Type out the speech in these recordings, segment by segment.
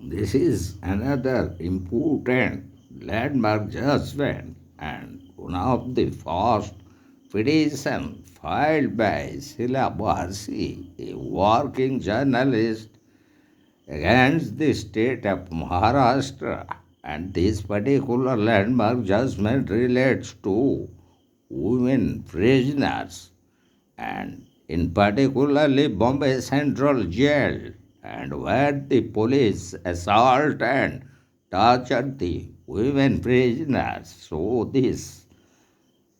This is another important landmark judgment and one of the first petitions filed by Sheela Barse, a working journalist, against the state of Maharashtra. And this particular landmark judgment relates to women prisoners and in particularly Bombay Central Jail and where the police assault and tortured the women prisoners. So this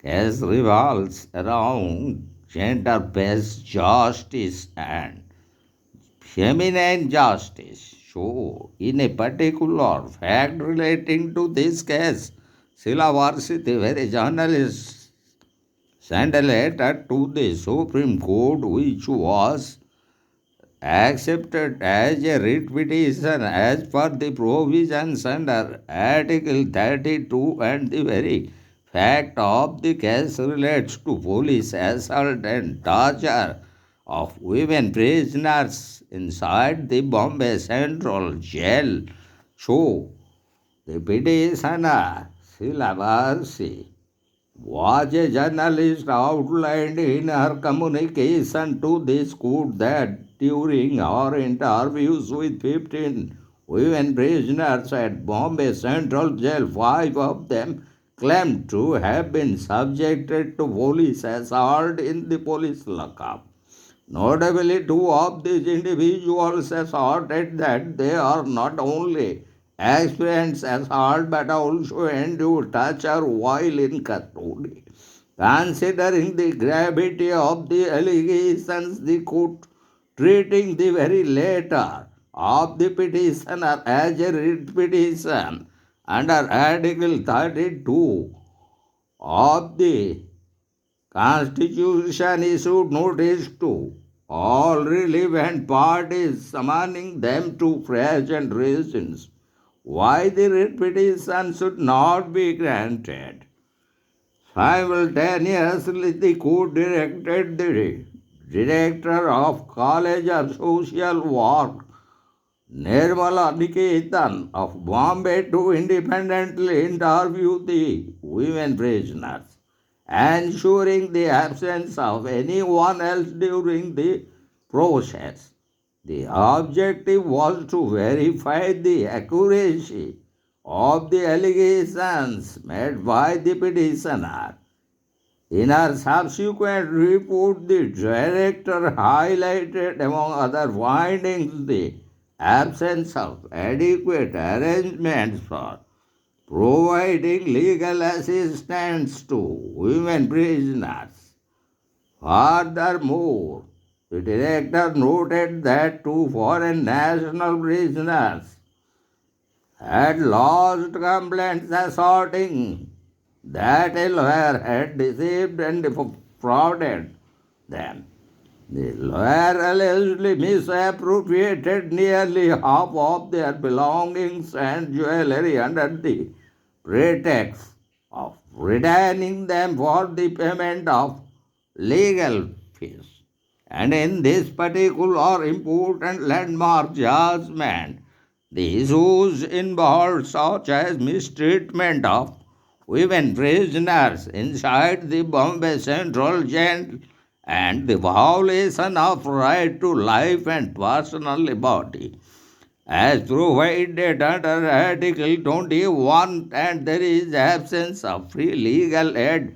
case revolves around gender-based justice and feminine justice. So, in a particular fact relating to this case, Sheela Barse, the very journalist, sent a letter to the Supreme Court which was accepted as a writ petition as per the provisions under Article 32 and the very fact of the case relates to police assault and torture of women prisoners inside the Bombay Central Jail. So, the petitioner, Sheela Barse, was a journalist outlined in her communication to this court that during her interviews with 15 women prisoners at Bombay Central Jail, five of them claimed to have been subjected to police assault in the police lockup. Notably, two of these individuals asserted that they are not only experienced assault but also endure torture while in custody. Considering the gravity of the allegations, the court treating the very letter of the petitioner as a writ petition under Article 32 of the Constitution issued notice to all relevant parties summoning them to fresh and reasons why the writ petition should not be granted. Simultaneously, the court directed the Director of College of Social Work, Nirmala Niketan of Bombay, to independently interview the women prisoners, ensuring the absence of anyone else during the process. The objective was to verify the accuracy of the allegations made by the petitioner. In her subsequent report, the director highlighted, among other findings, the absence of adequate arrangements for providing legal assistance to women prisoners. Furthermore, the director noted that two foreign national prisoners had lodged complaints asserting that a lawyer had deceived and defrauded them. The lawyer allegedly misappropriated nearly half of their belongings and jewelry under the pretext of retaining them for the payment of legal fees. And in this particular important landmark judgment, the issues involved such as mistreatment of women prisoners inside the Bombay Central Jail and the violation of right to life and personal liberty as provided under Article 21, and there is absence of free legal aid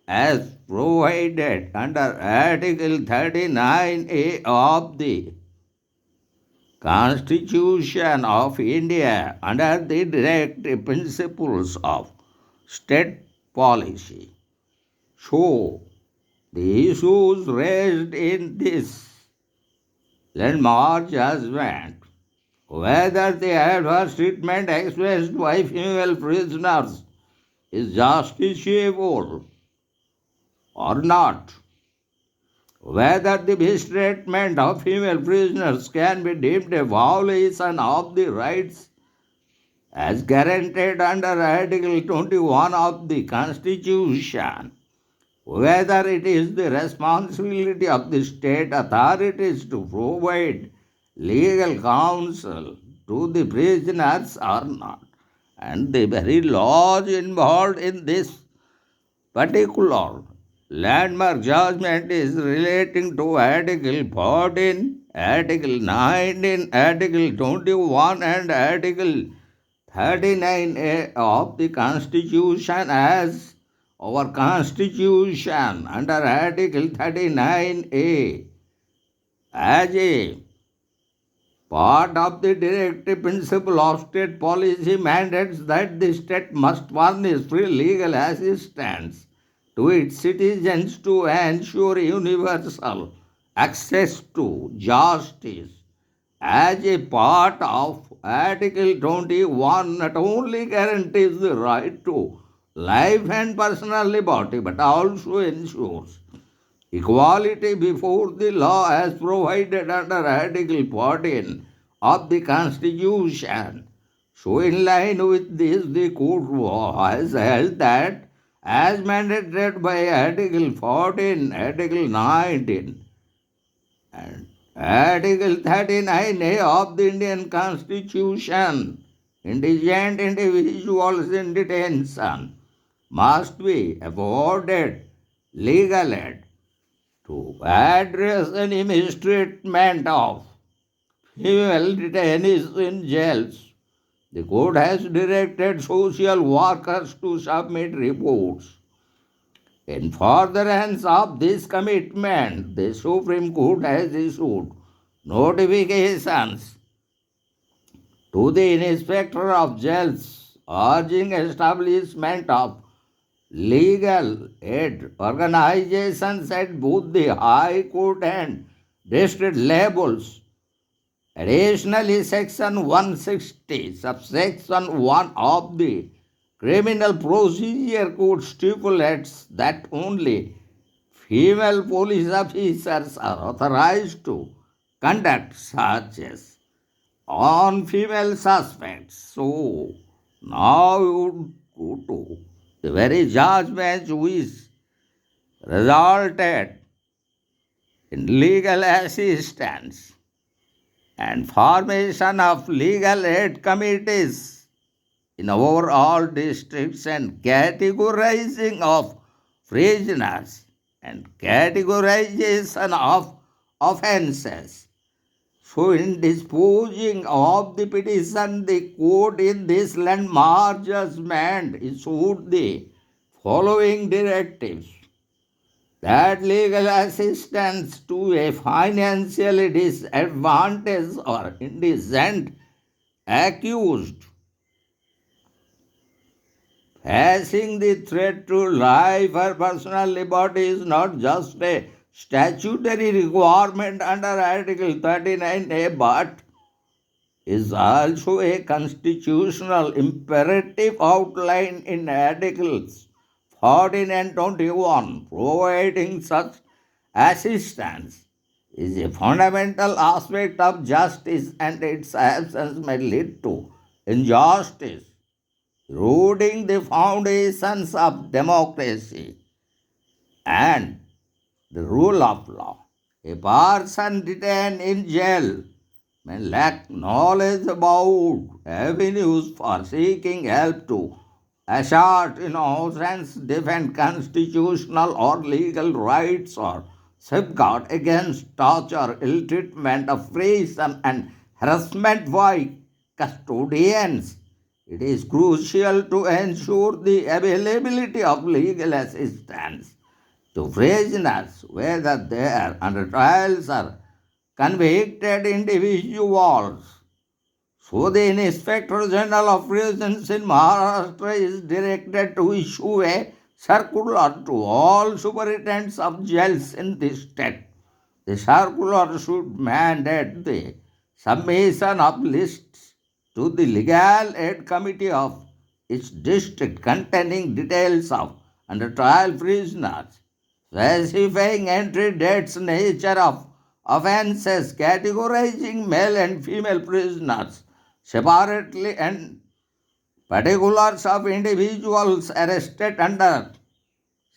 as provided under Article 39A of the Constitution of India under the directive principles of state policy. So, the issues raised in this landmark judgment, whether the adverse treatment experienced by female prisoners is justiciable or not, whether the mistreatment of female prisoners can be deemed a violation of the rights as guaranteed under Article 21 of the Constitution, whether it is the responsibility of the state authorities to provide legal counsel to the prisoners or not. And the very laws involved in this particular landmark judgment is relating to Article 14, Article 19, Article 21, and Article 39A of the Constitution as our Constitution under Article 39A as a part of the directive principle of state policy mandates that the state must furnish free legal assistance to its citizens to ensure universal access to justice. As a part of Article 21, not only guarantees the right to life and personal liberty but also ensures equality before the law as provided under Article 14 of the Constitution. So, in line with this, the court has held that, as mandated by Article 14, Article 19, and Article 39A of the Indian Constitution, indigent individuals in detention must be afforded legal aid to address any mistreatment of female detainees in jails. The court has directed social workers to submit reports. In furtherance of this commitment, the Supreme Court has issued notifications to the Inspector of Jails urging establishment of legal aid organizations at both the High Court and district levels. Additionally, Section 160, subsection 1 of the Criminal Procedure Code stipulates that only female police officers are authorized to conduct searches on female suspects. So, now we would go to the very judgment which resulted in legal assistance and formation of legal aid committees in overall districts and categorizing of prisoners and categorization of offences. So, in disposing of the petition, the court in this landmark judgment issued the following directives: that legal assistance to a financially disadvantaged or indigent accused facing the threat to life or personal liberty is not just a statutory requirement under Article 39A but is also a constitutional imperative outlined in Articles 14 and 21. Providing such assistance is a fundamental aspect of justice, and its absence may lead to injustice, eroding the foundations of democracy and the rule of law. A person detained in jail may lack knowledge about avenues for seeking help to assert innocence, defend constitutional or legal rights, or safeguard against torture, ill treatment, oppression, and harassment by custodians. It is crucial to ensure the availability of legal assistance to prisoners, whether they are under trials or convicted individuals. So, the Inspector General of Prisons in Maharashtra is directed to issue a circular to all superintendents of jails in the state. The circular should mandate the submission of lists to the Legal Aid Committee of each district containing details of under trial prisoners, specifying entry dates, nature of offences, categorizing male and female prisoners separately, and particulars of individuals arrested under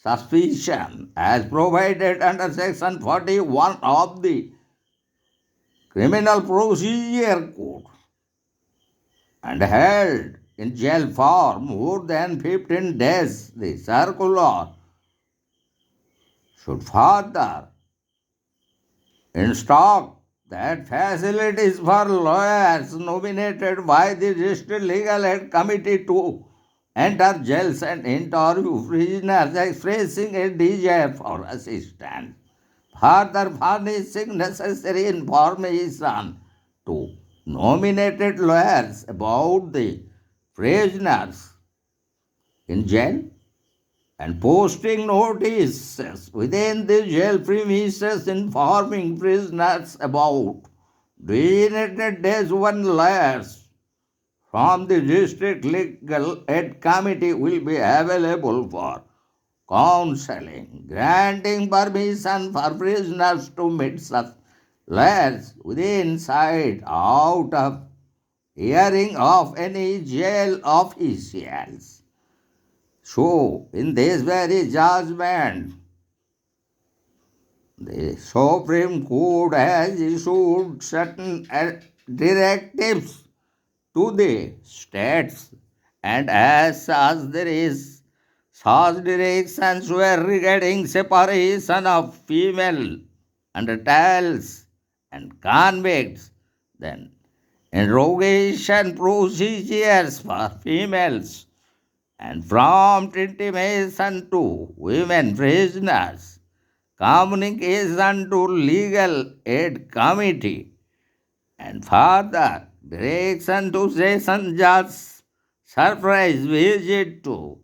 suspicion as provided under Section 41 of the Criminal Procedure Code. and held in jail for more than 15 days. The circular should further instruct that facilities for lawyers nominated by the district legal aid committee to enter jails and interview prisoners expressing a desire for assistance, further furnishing necessary information to nominated lawyers about the prisoners in jail and posting notices within the jail premises informing prisoners about designated days when lawyers from the district legal aid committee will be available for counseling, granting permission for prisoners to meet such lawyers within sight out of hearing of any jail officials. So, in this very judgment, the Supreme Court has issued certain directives to the states, and as such, there is such directions were regarding separation of female undertales and convicts, then interrogation procedures for females and prompt intimation to women prisoners, communication to legal aid committee, and further direction to session judge, surprise visit to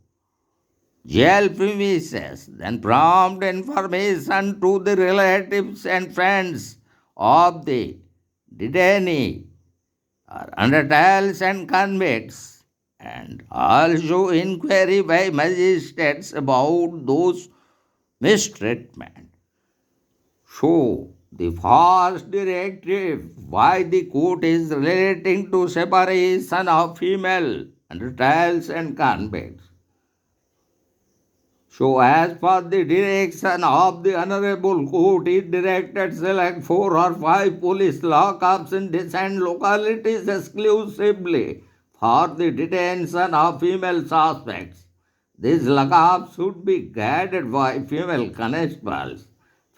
jail premises, then prompt information to the relatives and friends of the detainee or under trials and convicts, and also inquiry by magistrates about those mistreatment. So, the first directive by the court is relating to separation of female under trials and convicts. So, as per the direction of the Honorable Court, it directed select 4 or 5 police lockups in distant localities exclusively for the detention of female suspects. These lockups should be guarded by female constables.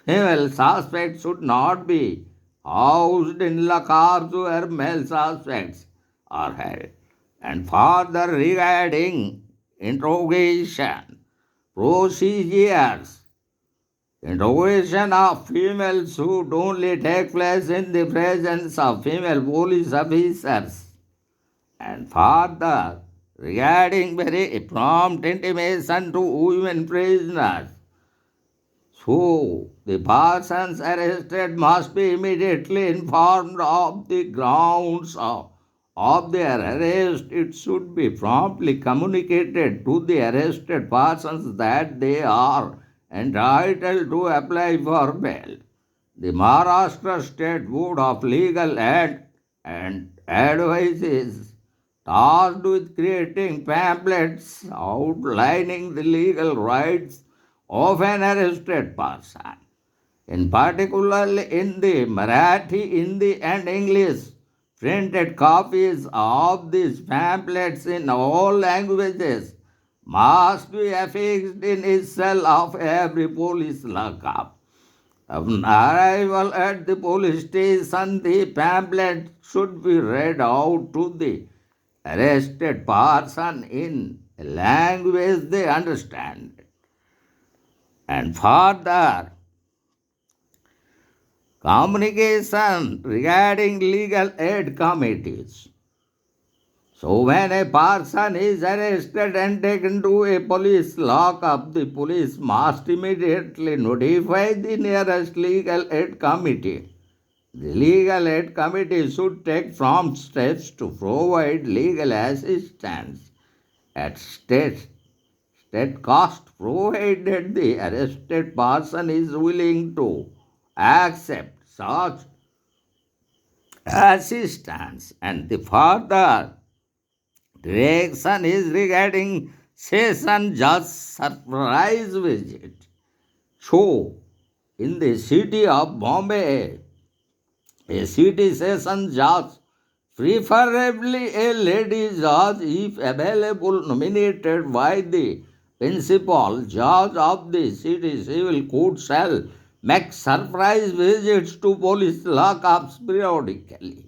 Female suspects should not be housed in lockups where male suspects are held. And further regarding interrogation procedures, interrogation of females should only take place in the presence of female police officers. And further, regarding very prompt intimation to women prisoners, so the persons arrested must be immediately informed of the grounds of their arrest. It should be promptly communicated to the arrested persons that they are entitled to apply for bail. The Maharashtra State Board of Legal Aid and Advice is tasked with creating pamphlets outlining the legal rights of an arrested person. In particular, in the Marathi, Hindi, and English, printed copies of these pamphlets in all languages must be affixed in each cell of every police lockup. Upon arrival at the police station, the pamphlet should be read out to the arrested person in a language they understand. And further, communication regarding legal aid committees. So, when a person is arrested and taken to a police lockup, the police must immediately notify the nearest legal aid committee. The legal aid committee should take prompt steps to provide legal assistance at state cost, provided the arrested person is willing to accept such assistance. And the further direction is regarding session judge surprise visit. So, in the city of Bombay, a city session judge preferably a lady judge if available, nominated by the principal judge of the city civil court shall make surprise visits to police lockups periodically.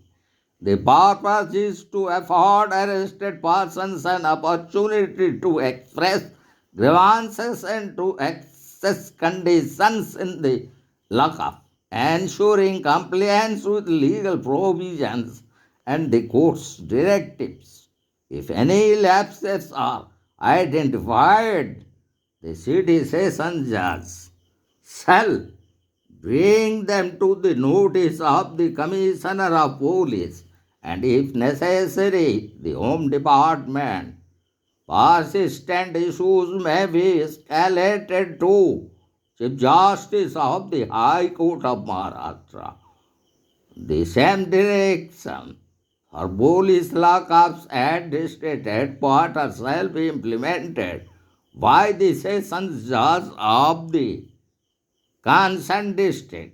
The purpose is to afford arrested persons an opportunity to express grievances and to access conditions in the lockup, ensuring compliance with legal provisions and the court's directives. If any lapses are identified, the city session judge shall bring them to the notice of the Commissioner of Police and, if necessary, the Home Department. Persistent issues may be escalated to Chief Justice of the High Court of Maharashtra. The same direction for police lockups at district headquarters shall be implemented by the Sessions Judge of the concerned district.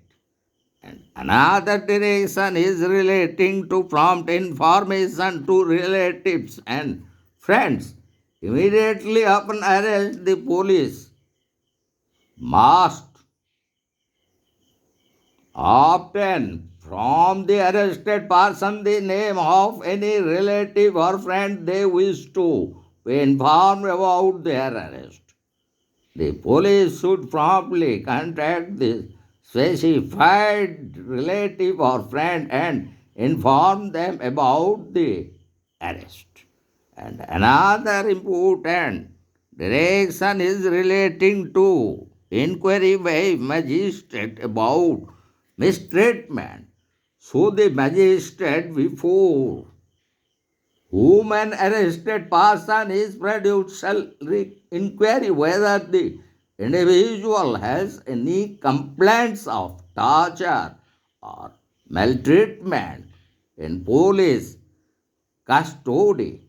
And another direction is relating to prompt information to relatives and friends. Immediately upon arrest, the police must obtain from the arrested person the name of any relative or friend they wish to be informed about their arrest. The police should promptly contact the specified relative or friend and inform them about the arrest. And another important direction is relating to inquiry by magistrate about mistreatment. So the magistrate, before whom an arrested person is produced, shall inquire whether the individual has any complaints of torture or maltreatment in police custody.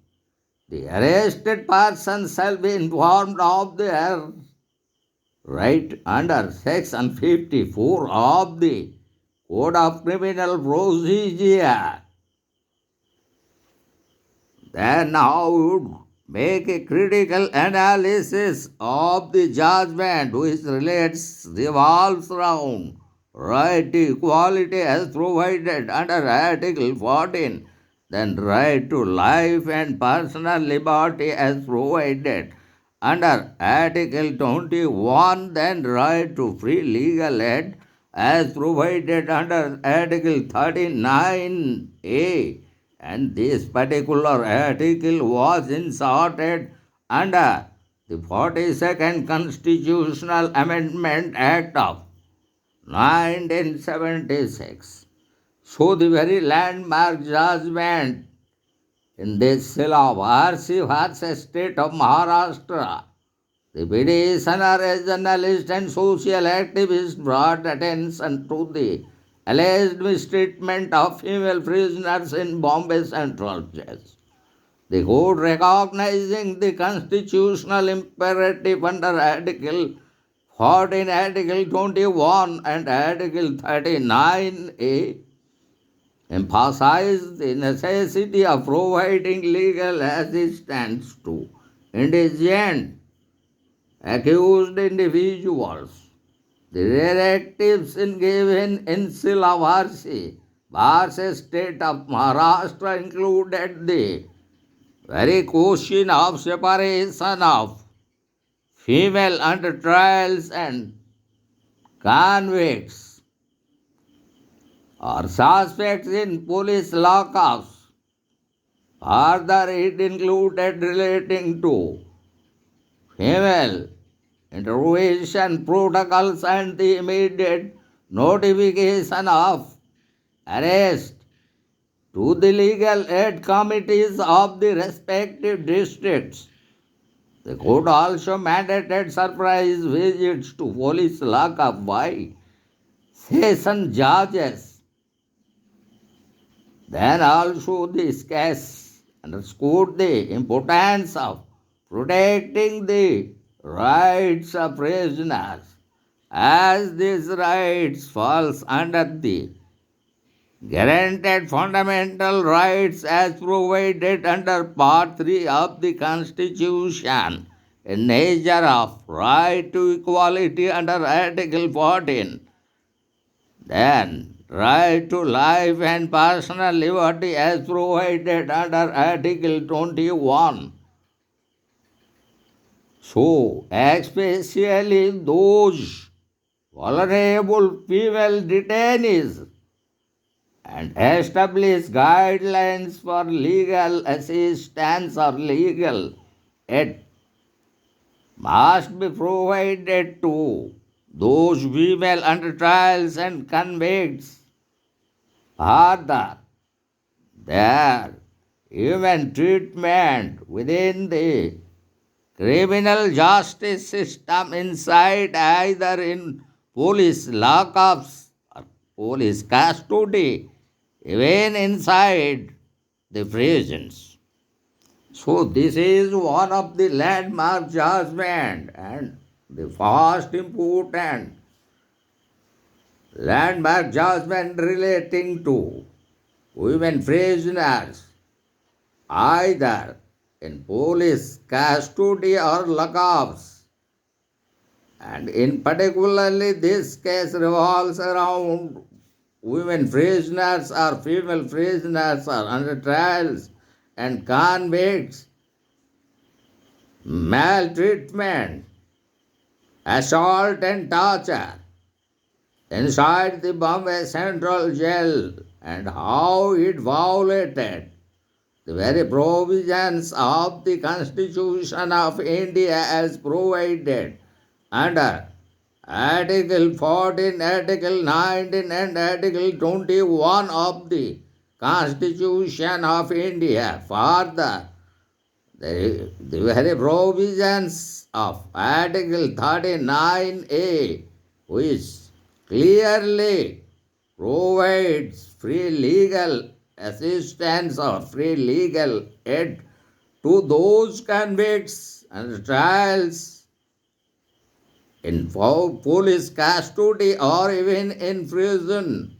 The arrested person shall be informed of their right under Section 54 of the Code of Criminal Procedure. Then now would make a critical analysis of the judgment which revolves around right to equality as provided under Article 14, then right to life and personal liberty as provided under Article 21, then right to free legal aid as provided under Article 39A, and this particular article was inserted under the 42nd Constitutional Amendment Act of 1976. So the very landmark judgment in this Sheela Barse vs.State of Maharashtra, the petitioner, a journalist and social activist, brought attention to the alleged mistreatment of female prisoners in Bombay Central Jail. The court, recognizing the constitutional imperative under Article 14, Article 21, and Article 39A, emphasized the necessity of providing legal assistance to indigent accused individuals. The directives given in Sheela Barse vs. State of Maharashtra included the very question of separation of female under trials and convicts or suspects in police lockups. Further, it included relating to female intervention protocols and the immediate notification of arrest to the legal aid committees of the respective districts. The court also mandated surprise visits to police lockup by session judges. Then also this case underscored the importance of protecting the rights of prisoners, as these rights falls under the guaranteed fundamental rights as provided under Part 3 of the Constitution, in nature of right to equality under Article 14, then right to life and personal liberty as provided under Article 21. So, especially those vulnerable female detainees and establish guidelines for legal assistance or legal aid must be provided to those female under trials and convicts. Further, their human treatment within the criminal justice system inside either in police lockups or police custody, even inside the prisons. So this is one of the landmark judgment and the first important landmark judgment relating to women prisoners either in police custody or lockups. And in particularly this case revolves around women prisoners or female prisoners or under trials and convicts, maltreatment, assault and torture inside the Bombay Central Jail and how it violated the very provisions of the Constitution of India as provided under Article 14, Article 19 and Article 21 of the Constitution of India. Further, the very provisions of Article 39A, which clearly provides free legal assistance or free legal aid to those convicts and trials in police custody or even in prison